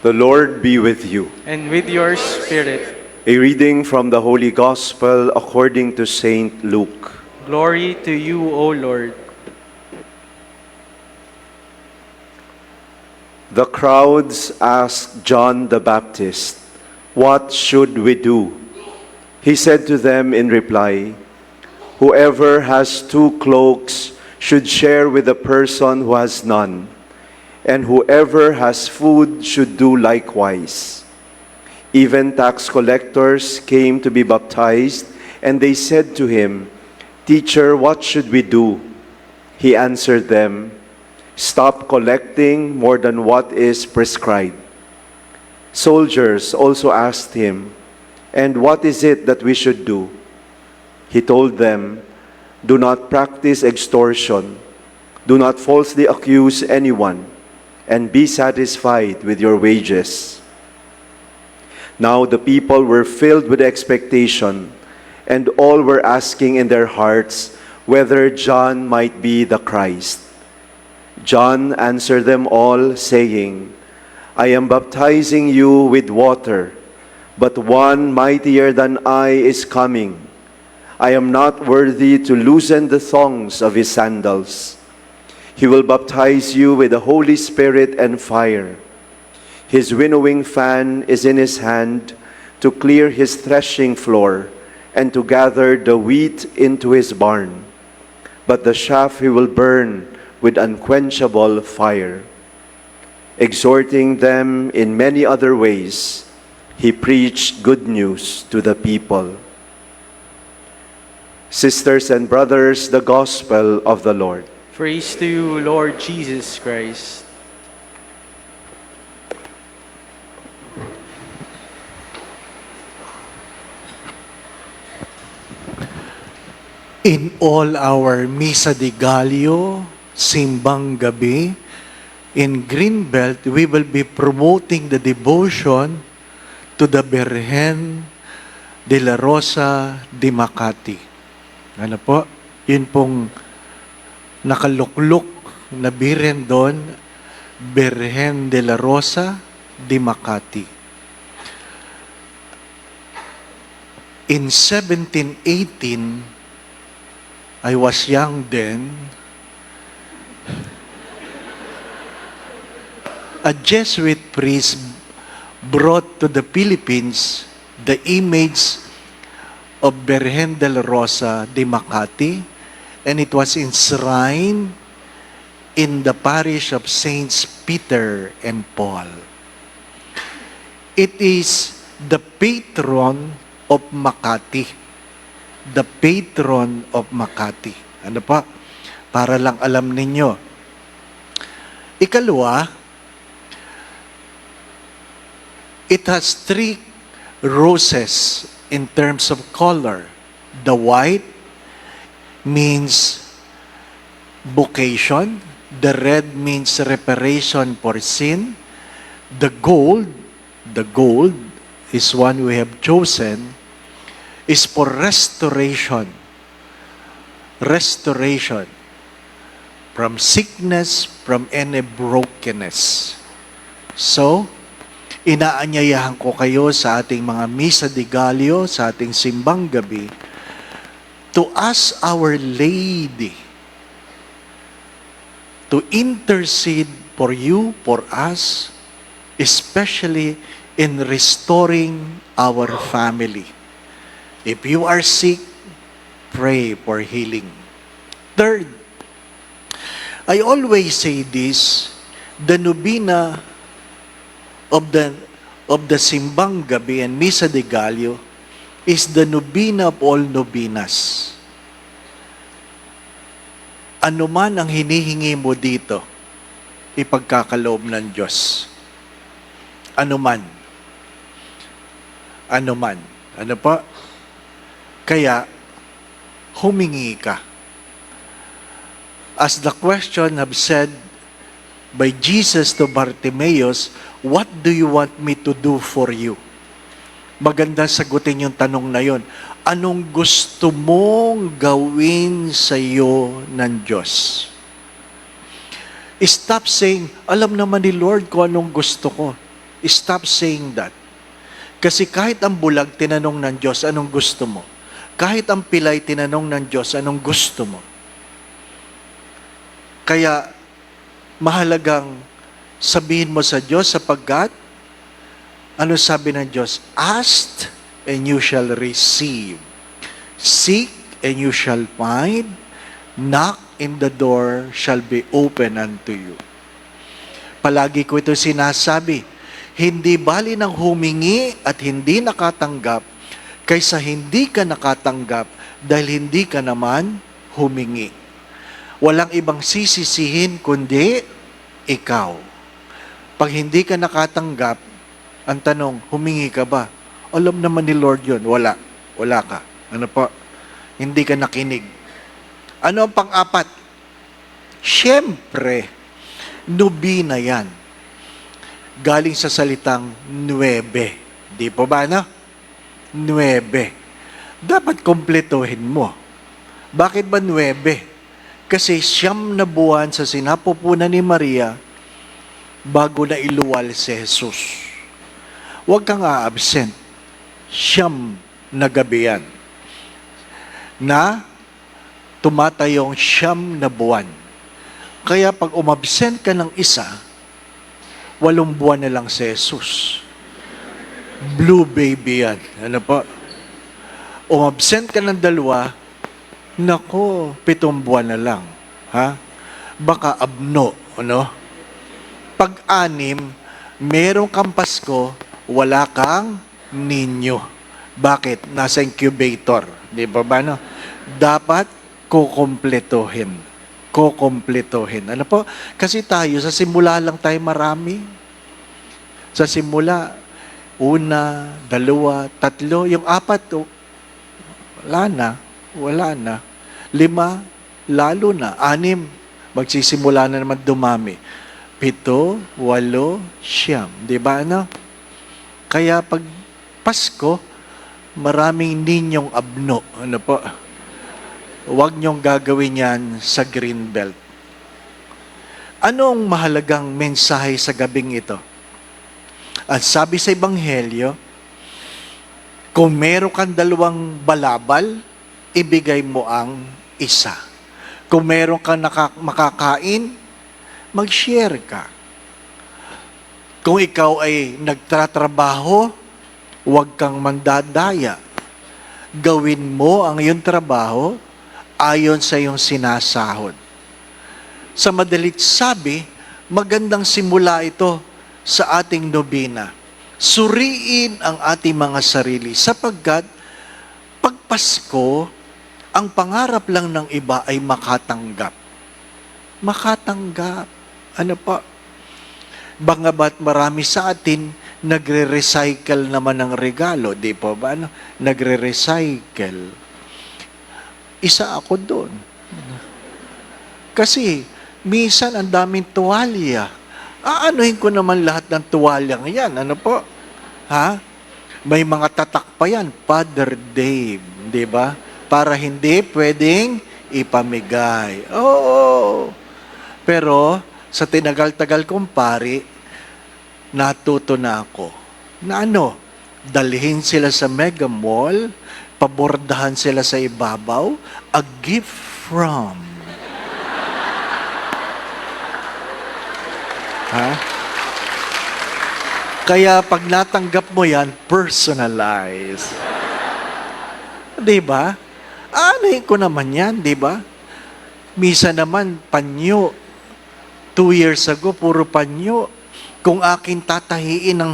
The Lord be with you. And with your spirit. A reading from the Holy Gospel according to Saint Luke. Glory to you, O Lord. The crowds asked John the Baptist, "What should we do?" He said to them in reply, "Whoever has 2 cloaks should share with the person who has none, and whoever has food should do likewise." Even tax collectors came to be baptized, and they said to him, "Teacher, what should we do?" He answered them, "Stop collecting more than what is prescribed." Soldiers also asked him, "And what is it that we should do?" He told them, "Do not practice extortion, do not falsely accuse anyone, and be satisfied with your wages." Now the people were filled with expectation, and all were asking in their hearts whether John might be the Christ. John answered them all, saying, "I am baptizing you with water, but one mightier than I is coming. I am not worthy to loosen the thongs of his sandals. He will baptize you with the Holy Spirit and fire. His winnowing fan is in his hand to clear his threshing floor and to gather the wheat into his barn. But the chaff he will burn with unquenchable fire." Exhorting them in many other ways, he preached good news to the people. Sisters and brothers, the Gospel of the Lord. Praise to you, Lord Jesus Christ. In all our Misa de Gallo, Simbang Gabi, in Greenbelt, we will be promoting the devotion to the Virgen de la Rosa de Makati. Ano po? Yun pong nakalukluk na biren doon, Virgen de la Rosa de Makati. In 1718, I was young then. A Jesuit priest brought to the Philippines the image of Virgen de la Rosa de Makati, and it was enshrined in the parish of Saints Peter and Paul. It is the patron of Makati. The patron of Makati. Ano pa? Para lang alam ninyo. Ikalawa, it has 3 roses in terms of color. The white means vocation. The red means reparation for sin. The gold is one we have chosen, is for restoration. Restoration from sickness, from any brokenness. So, inaanyayahan ko kayo sa ating mga Misa de Gallo, sa ating Simbang Gabi, to ask Our Lady to intercede for you, for us, especially in restoring our family. If you are sick, pray for healing. Third, I always say this, the Novena of the Simbang Gabi and Misa de Gallo is the Novena of all novenas. Ano man ang hinihingi mo dito, ipagkakaloob ng Diyos. Ano man. Ano man. Ano pa? Kaya, humingi ka. As the question have said by Jesus to Bartimaeus, "What do you want me to do for you?" Maganda sagutin yung tanong na yon. Anong gusto mong gawin sa iyo ng Diyos? Stop saying, alam naman ni Lord kung anong gusto ko. Stop saying that. Kasi kahit ang bulag, tinanong ng Diyos, anong gusto mo? Kahit ang pilay, tinanong ng Diyos, anong gusto mo? Kaya, mahalagang sabihin mo sa Diyos sapagkat, ano sabi ng Diyos? Ask and you shall receive. Seek and you shall find. Knock and the door shall be open unto you. Palagi ko ito sinasabi, hindi bali ng humingi at hindi nakatanggap kaysa hindi ka nakatanggap dahil hindi ka naman humingi. Walang ibang sisisihin kundi ikaw. Pag hindi ka nakatanggap, ang tanong, humingi ka ba? Alam naman ni Lord yun. Wala. Wala ka. Ano po? Hindi ka nakinig. Ano ang pang-apat? Siyempre, nobina yan. Galing sa salitang nuebe. Di po ba, no? Nuebe. Dapat kompletuhin mo. Bakit ba nuebe? Kasi 9 na buwan sa sinapupunan ni Maria bago na iluwal si Jesus. Huwag kang a-absent. 9 na gabi yan. Na tumatayong 9 na buwan. Kaya pag umabsent ka ng isa, 8 buwan na lang si Jesus. Blue baby yan. Ano po? Umabsent ka ng 2, nako, 7 buwan na lang. Ha? Baka abno. Ano? Pag 6, merong kang Pasko, wala kang ninyo. Bakit? Nasa incubator. Di ba ba, no? Dapat kukumpletohin. Kukumpletohin. Ano po? Kasi tayo, sa simula lang tayo marami. Sa simula, 1, 2, 3, yung 4, wala na. Wala na. 5, lalo na. 6, magsisimula na naman dumami. 7, 8, 9. Di ba, ano? Kaya pag Pasko, maraming ninyong abno. Ano po? Huwag niyong gagawin yan sa Greenbelt. Anong mahalagang mensahe sa gabing ito? At sabi sa Ebanghelyo, kung meron kang 2 balabal, ibigay mo ang isa. Kung meron kang makakain, mag-share ka. Kung ikaw ay nagtatrabaho, huwag kang mandadaya. Gawin mo ang iyong trabaho ayon sa iyong sinasahod. Sa madalit sabi, magandang simula ito sa ating nobina. Suriin ang ating mga sarili sapagkat pag Pasko, ang pangarap lang ng iba ay makatanggap. Makatanggap. Ano pa? Bangabat marami sa atin nagre-recycle naman ng regalo, di po ba? Ano? Nagre-recycle. Isa ako doon. Kasi, minsan ang daming tuwalya. Aanuhin ko naman lahat ng tuwalyang yan. Ano po? Ha? May mga tatak pa yan. Father Dave. Di ba? Para hindi pwedeng ipamigay. Oo. Pero, sa tinagal-tagal kong pari, natuto na ako. Na ano? Dalhin sila sa Mega Mall, pabordahan sila sa ibabaw, a gift from. Ha? Kaya pag natanggap mo yan, personalize. Di ba? Anuhin ko naman yan, di ba? Misa naman, panyo. 2 years ago, puro panyo. Kung akin tatahiin ng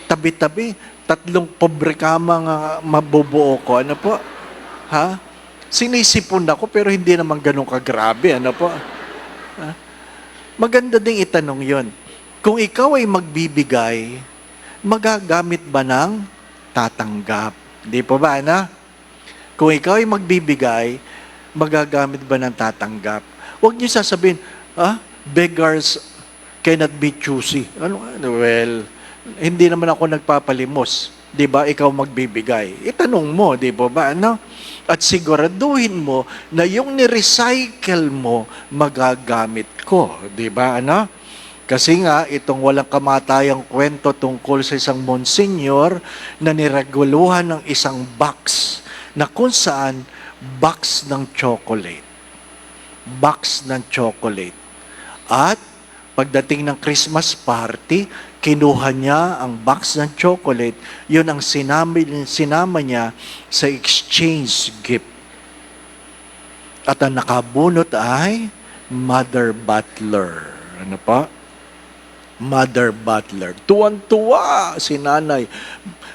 tabi-tabi, 3 pobre kama nga mabubuo ko. Ano po? Ha? Sinisipon ako pero hindi naman ganun kagrabe. Ano po? Ha? Maganda ding itanong yon. Kung ikaw ay magbibigay, magagamit ba ng tatanggap? Di po ba, ano? Kung ikaw ay magbibigay, magagamit ba ng tatanggap? Huwag niyo sasabihin, beggars cannot be choosy. Ano? Well, hindi naman ako nagpapalimos. Di ba? Ikaw magbibigay. Itanong mo, di ba ba? Ano? At siguraduhin mo na yung ni-recycle mo, magagamit ko. Di ba? Ano? Kasi nga, itong walang kamatayang kwento tungkol sa isang monsenyor na nireguluhan ng isang box na kung saan box ng chocolate. Box ng chocolate. At pagdating ng Christmas party, kinuha niya ang box ng chocolate, yun ang sinama niya sa exchange gift. At ang nakabunot ay Mother Butler. Ano pa? Mother Butler. Tuwan-tuwa si nanay.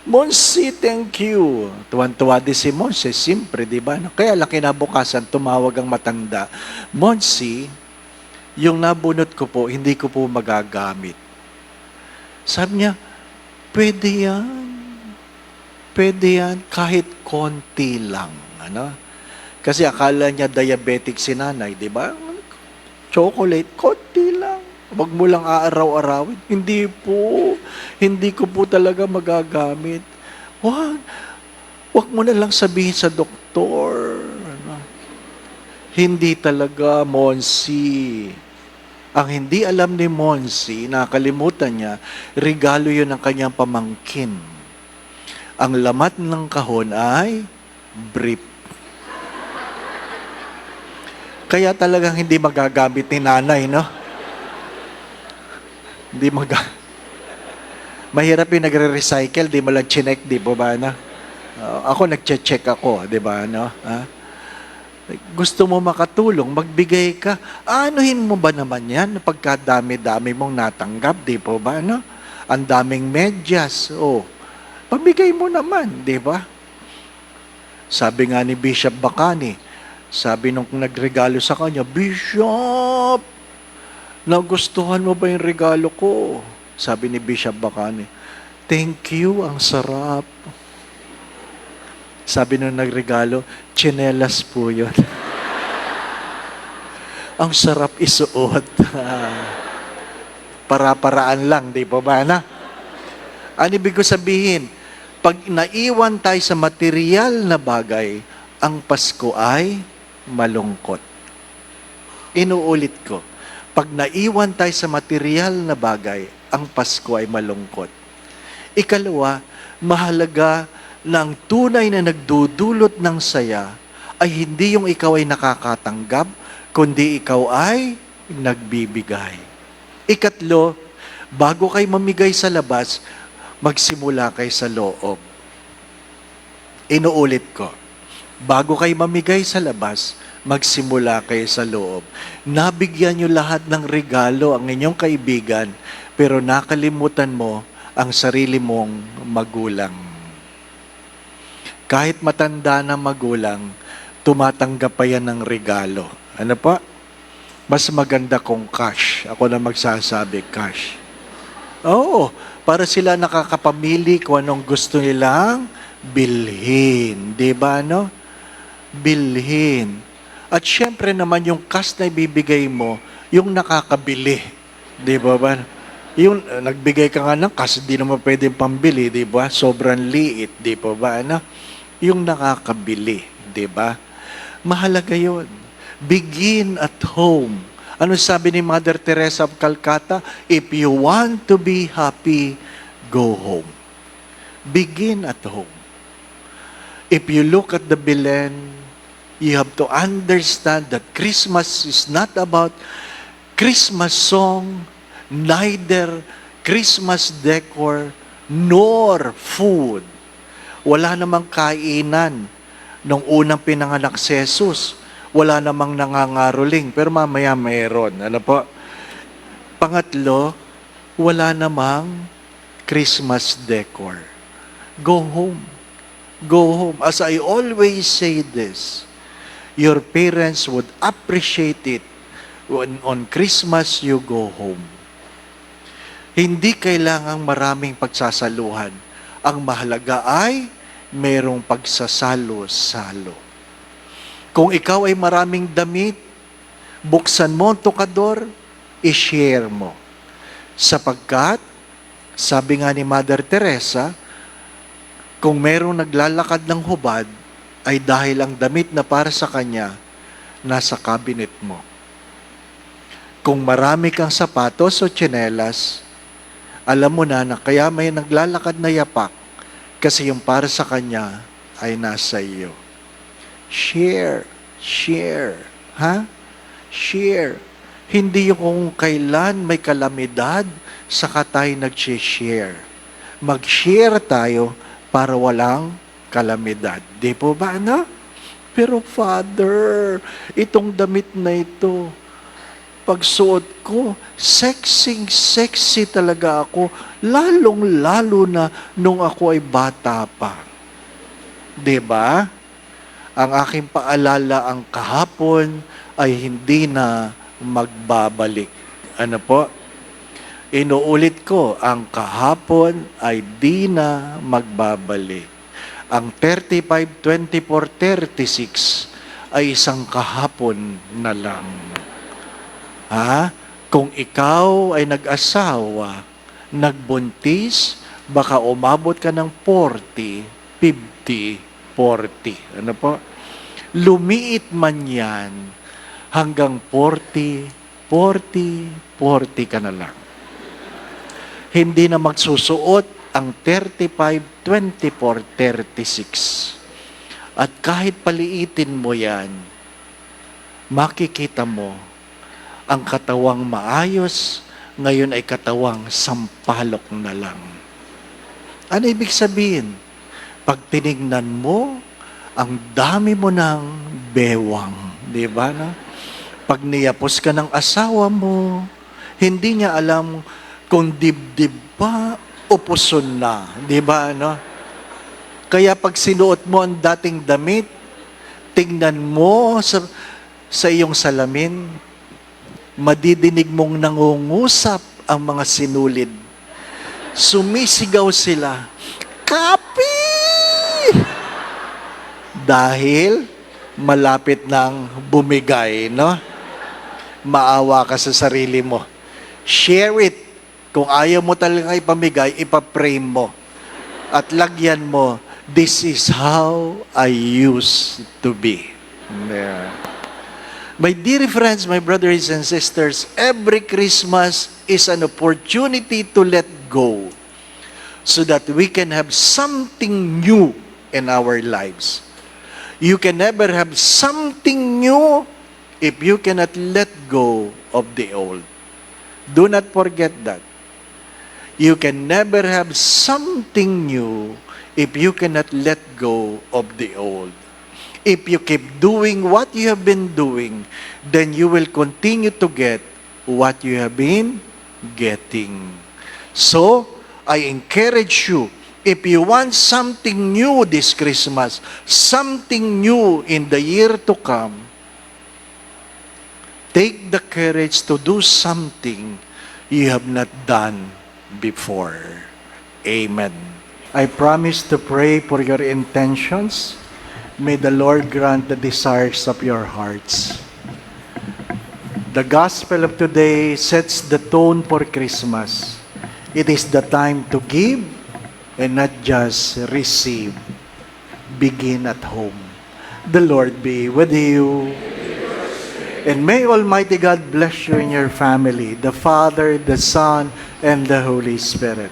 Monsi, thank you. Tuwan-tuwa din si Monsi. Siyempre, di ba? Kaya lang kinabukasan, tumawag ang matanda. Monsi, yung nabunot ko po, hindi ko po magagamit. Sabi niya, pwede yan. Pwede yan kahit konti lang. Ano? Kasi akala niya diabetic si nanay, di ba? Chocolate, konti lang. Huwag mo lang aaraw-arawin. Hindi po. Hindi ko po talaga magagamit. Huwag mo na lang sabihin sa doktor. Ano? Hindi talaga, Monsi. Ang hindi alam ni Monsi, nakalimutan niya, regalo yun ng kanyang pamangkin. Ang lamat ng kahon ay brief. Kaya talagang hindi magagamit ni nanay, no? Hindi Mahirap yung nagre-recycle, di mo lang chinek, di ba ba, no? Ako, nagche-check ako, di ba, no? Gusto mo makatulong, magbigay ka. Anuhin mo ba naman yan? Pagkadami-dami mong natanggap, di po ba, no? Ang daming medyas, pamigay mo naman, di ba? Sabi nga ni Bishop Bacani, sabi nung nagregalo sa kanya, Bishop, nagustuhan mo ba yung regalo ko? Sabi ni Bishop Bacani, thank you, ang sarap. Sabi nung nagregalo, tsinelas po yun. Ang sarap isuot. Para-paraan lang, di ba ba na? Ano ibig ko sabihin? Pag naiwan tayo sa material na bagay, ang Pasko ay malungkot. Inuulit ko. Pag naiwan tayo sa material na bagay, ang Pasko ay malungkot. Ikalawa, mahalaga na ang tunay na nagdudulot ng saya ay hindi yung ikaw ay nakakatanggap, kundi ikaw ay nagbibigay. Ikatlo, bago kayo mamigay sa labas, magsimula kayo sa loob. Inuulit ko. Bago kayo mamigay sa labas, magsimula kayo sa loob. Nabigyan nyo lahat ng regalo ang inyong kaibigan, pero nakalimutan mo ang sarili mong magulang. Kahit matanda na magulang, tumatanggap pa yan ng regalo. Ano pa? Mas maganda kung cash. Ako na magsasabi, cash. Oo, para sila nakakapamili kung anong gusto nilang bilhin. Di ba, no? Bilhin. At syempre naman yung cash na ibibigay mo, yung nakakabili. Di ba ba? Yung nagbigay ka nga ng cash, di naman pwedeng pambili, di ba? Sobrang liit, di ba ba? Ano? Yung nakakabili, di ba? Mahalaga yun. Begin at home. Ano sabi ni Mother Teresa of Calcutta? If you want to be happy, go home. Begin at home. If you look at the Belen, you have to understand that Christmas is not about Christmas song, neither Christmas decor, nor food. Wala namang kainan nung unang pinanganak si Jesus. Wala namang nangangaroling, pero mamaya mayroon. Ano po? Pangatlo, wala namang Christmas decor. Go home. Go home. As I always say this, your parents would appreciate it when on Christmas you go home. Hindi kailangang maraming pagsasaluhan. Ang mahalaga ay merong pagsasalo-salo. Kung ikaw ay maraming damit, buksan mo ang tukador, i-share mo. Sapagkat, sabi nga ni Mother Teresa, kung merong naglalakad ng hubad, ay dahil ang damit na para sa kanya, nasa cabinet mo. Kung marami kang sapatos o tsinelas, alam mo na kaya may naglalakad na yapak kasi yung para sa kanya ay nasa iyo. Share. Share. Ha? Share. Hindi yung kung kailan may kalamidad, saka tayo nag-share. Mag-share tayo para walang kalamidad. Di po ba, ano? Pero Father, itong damit na ito, pagsuot ko, sexy talaga ako, lalong-lalo na nung ako ay bata pa. Di ba? Ang aking paalala ang kahapon ay hindi na magbabalik. Ano po? Inuulit ko, ang kahapon ay di na magbabalik. Ang 35, 24, 36 ay isang kahapon na lang. Ha? Kung ikaw ay nag-asawa, nagbuntis, baka umabot ka ng 40, 50, 40. Ano po? Lumiit man yan, hanggang 40 ka na lang. Hindi na magsusuot ang 35, 24, 36. At kahit paliitin mo yan, makikita mo, ang katawang maayos, ngayon ay katawang sampalok na lang. Ano ibig sabihin? Pag tinignan mo, ang dami mo ng bewang. Di ba? No? Pag niyapos ka ng asawa mo, hindi niya alam kung dibdib pa o puson na. Di ba? No? Kaya pag sinuot mo ang dating damit, tingnan mo sa iyong salamin, madidinig mong nangungusap ang mga sinulid. Sumisigaw sila, "Kapi!" Dahil malapit nang bumigay, no? Maawa ka sa sarili mo. Share it. Kung ayaw mo talaga ipamigay, ipaprame mo. At lagyan mo, "This is how I used to be." There. My dear friends, my brothers and sisters, every Christmas is an opportunity to let go so that we can have something new in our lives. You can never have something new if you cannot let go of the old. Do not forget that. You can never have something new if you cannot let go of the old. If you keep doing what you have been doing, then you will continue to get what you have been getting. So, I encourage you, if you want something new this Christmas, something new in the year to come, take the courage to do something you have not done before. Amen. I promise to pray for your intentions. May the Lord grant the desires of your hearts. The gospel of today sets the tone for Christmas. It is the time to give and not just receive. Begin at home. The Lord be with you. And may Almighty God bless you and your family, the Father, the Son, and the Holy Spirit.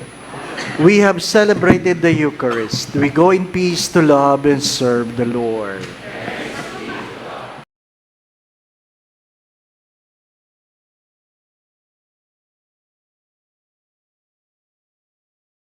We have celebrated the Eucharist. We go in peace to love and serve the Lord.